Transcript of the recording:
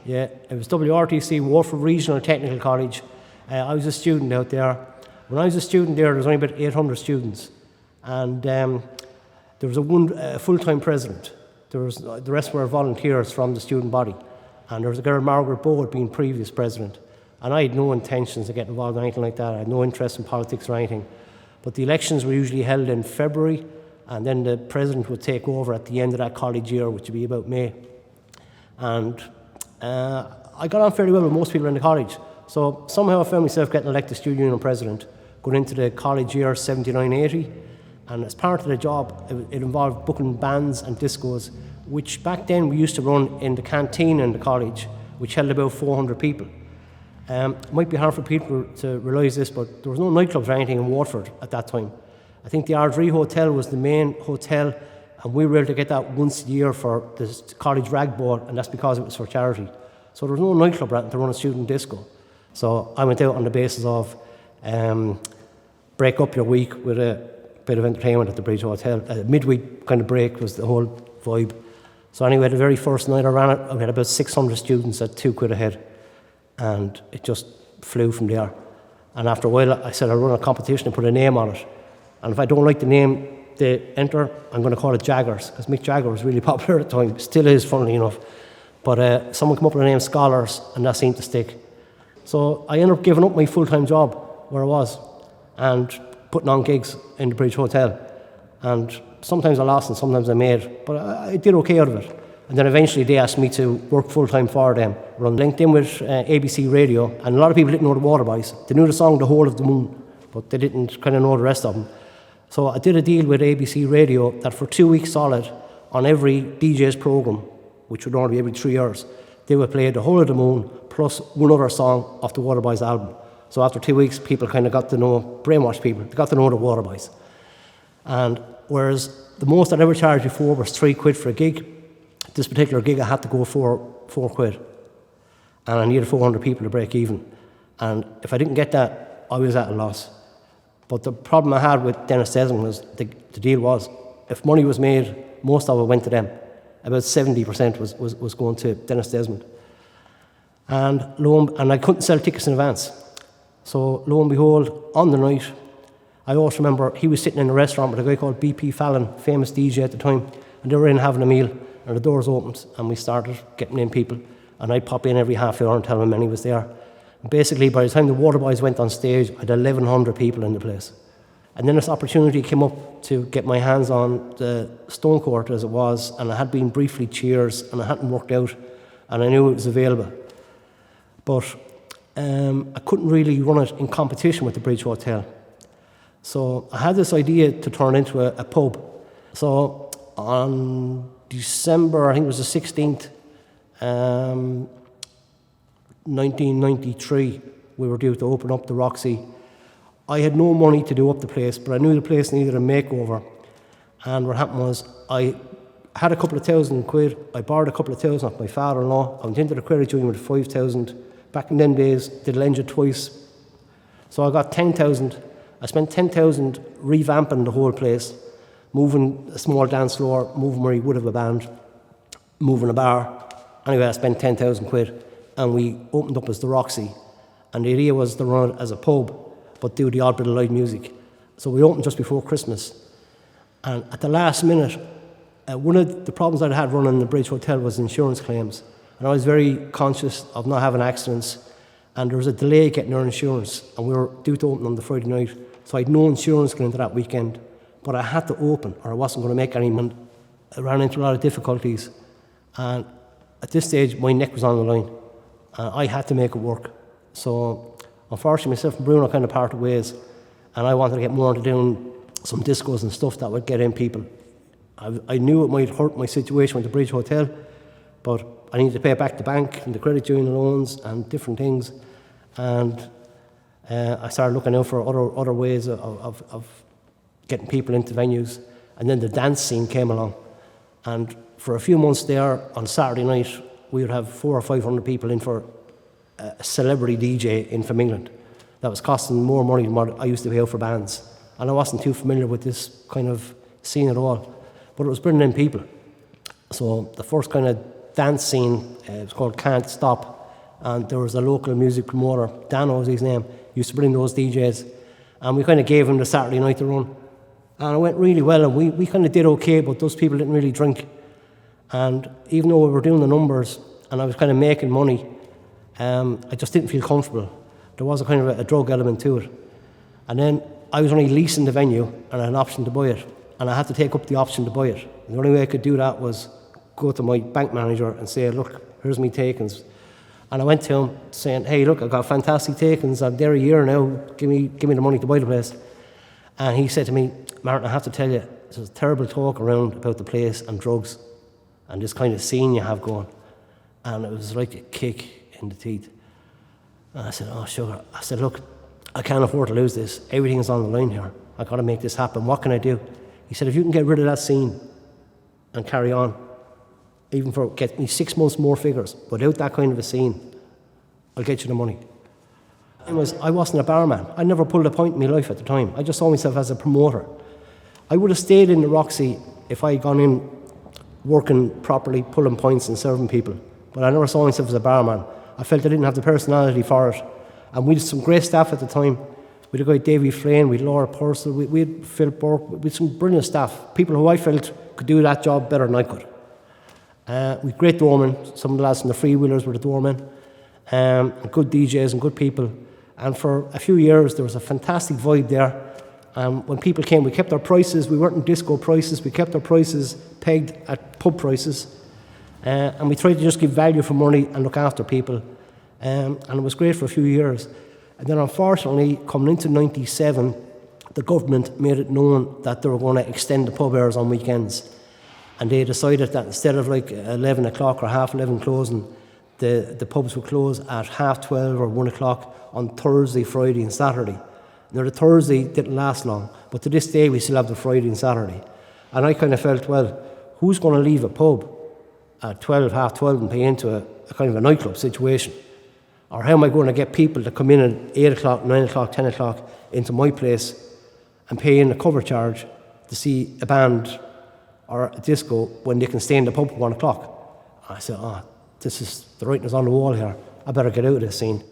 Yeah, it was WRTC, Waterford Regional Technical College. I was a student out there. When I was a student there was only about 800 students. And there was a full-time president. The rest were volunteers from the student body. And there was a girl, Margaret Bowett, being previous president. And I had no intentions of getting involved in anything like that. I had no interest in politics or anything. But the elections were usually held in February, and then the president would take over at the end of that college year, which would be about May. And I got on fairly well with most people in the college. So somehow I found myself getting elected student union president, going into the college year 79-80. And as part of the job, it involved booking bands and discos, which back then we used to run in the canteen in the college, which held about 400 people. It might be hard for people to realise this, but there was no nightclubs or anything in Waterford at that time. I think the Ardree Hotel was the main hotel, and we were able to get that once a year for the college rag ball, and that's because it was for charity. So there was no nightclub to run a student disco. So I went out on the basis of break up your week with a bit of entertainment at the Bridge Hotel. A midweek kind of break was the whole vibe. So anyway, the very first night I ran it, I had about 600 students at £2 a head. And it just flew from there. And after a while, I said I'll run a competition and put a name on it. And if I don't like the name they enter, I'm going to call it Jaggers, because Mick Jagger was really popular at the time, still is, funnily enough. But someone came up with the name Scholars, and that seemed to stick. So I ended up giving up my full-time job where I was and putting on gigs in the Bridge Hotel. And sometimes I lost and sometimes I made, but I did okay out of it. And then eventually they asked me to work full-time for them, run linked in with ABC Radio, and a lot of people didn't know the Waterboys. They knew the song The Whole of the Moon, but they didn't kind of know the rest of them. So I did a deal with ABC Radio that for 2 weeks solid, on every DJ's programme, which would normally be every 3 hours, they would play The Whole of the Moon plus one other song off the Waterboys album. So after 2 weeks, people kind of got to know, brainwashed people, they got to know the Waterboys. And whereas the most I'd ever charged before was £3 for a gig, this particular gig I had to go for £4. And I needed 400 people to break even. And if I didn't get that, I was at a loss. But the problem I had with Dennis Desmond was the deal was, if money was made, most of it went to them. About 70% was going to Dennis Desmond. And I couldn't sell tickets in advance. So lo and behold, on the night, I also remember he was sitting in a restaurant with a guy called BP Fallon, famous DJ at the time, and they were in having a meal, and the doors opened, and we started getting in people, and I'd pop in every half hour and tell them how many was there. And basically, by the time the Waterboys went on stage, I had 1,100 people in the place. And then this opportunity came up to get my hands on the Stone Court as it was, and I had been briefly Cheers, and it hadn't worked out, and I knew it was available. But I couldn't really run it in competition with the Bridge Hotel. So I had this idea to turn it into a pub. So on December, I think it was the 16th, 1993, we were due to open up the Roxy. I had no money to do up the place, but I knew the place needed a makeover. And what happened was, I had a couple of £1,000. I borrowed a couple of thousand off my father-in-law. I went into the credit union with 5,000. Back in them days, did lend you twice. So I got 10,000. I spent 10,000 revamping the whole place, moving a small dance floor, moving where you would have a band, moving a bar. Anyway, I spent £10,000, and we opened up as the Roxy. And the idea was to run it as a pub, but do the odd bit of live music. So we opened just before Christmas. And at the last minute, one of the problems I'd had running the Bridge Hotel was insurance claims. And I was very conscious of not having accidents. And there was a delay getting our insurance. And we were due to open on the Friday night. So I had no insurance going into that weekend. But I had to open, or I wasn't going to make any money. I ran into a lot of difficulties. And at this stage, my neck was on the line. And I had to make it work. So unfortunately, myself and Bruno kind of parted ways. And I wanted to get more into doing some discos and stuff that would get in people. I knew it might hurt my situation with the Bridge Hotel, but I needed to pay back the bank and the credit union loans and different things. And I started looking out for other ways of getting people into venues. And then the dance scene came along. And for a few months there, on Saturday night, we would have 400 or 500 people in for a celebrity DJ in from England. That was costing more money than what I used to pay out for bands. And I wasn't too familiar with this kind of scene at all. But it was bringing in people. So the first kind of dance scene. It was called Can't Stop. And there was a local music promoter, Dan was his name, used to bring those DJs. And we kind of gave him the Saturday night to run. And it went really well, and we kind of did okay, but those people didn't really drink. And even though we were doing the numbers and I was kind of making money, I just didn't feel comfortable. There was a kind of a drug element to it. And then I was only leasing the venue and I had an option to buy it. And I had to take up the option to buy it. The only way I could do that was go to my bank manager and say, look, here's my takings. And I went to him saying, hey, look, I've got fantastic takings. I'm there a year now. Give me the money to buy the place. And he said to me, Martin, I have to tell you, there's terrible talk around about the place and drugs and this kind of scene you have going. And it was like a kick in the teeth. And I said, oh, sugar. I said, look, I can't afford to lose this. Everything's on the line here. I've got to make this happen. What can I do? He said, if you can get rid of that scene and carry on, even for get me 6 months more figures, without that kind of a scene, I'll get you the money. I wasn't a barman. I never pulled a point in my life at the time. I just saw myself as a promoter. I would have stayed in the Roxy if I had gone in working properly, pulling points and serving people. But I never saw myself as a barman. I felt I didn't have the personality for it. And we had some great staff at the time. We had a guy, Davy Flynn, we had Laura Purcell, we had Phil Burke, we had some brilliant staff, people who I felt could do that job better than I could. We had great doormen, some of the lads from the Freewheelers were the doormen, and good DJs and good people. And for a few years there was a fantastic vibe there. When people came, we kept our prices, we weren't in disco prices, we kept our prices pegged at pub prices. And we tried to just give value for money and look after people. And it was great for a few years. And then unfortunately, coming into 97, the government made it known that they were going to extend the pub hours on weekends. And they decided that instead of like 11 o'clock or half 11 closing, the pubs would close at half 12 or 1 o'clock on Thursday, Friday and Saturday. Now the Thursday didn't last long, but to this day we still have the Friday and Saturday. And I kind of felt, well, who's going to leave a pub at 12, half 12 and pay into a kind of a nightclub situation? Or how am I going to get people to come in at 8 o'clock, 9 o'clock, 10 o'clock into my place and pay in a cover charge to see a band or a disco when they can stay in the pub at 1 o'clock? I said, this is, the writing is on the wall here. I better get out of this scene.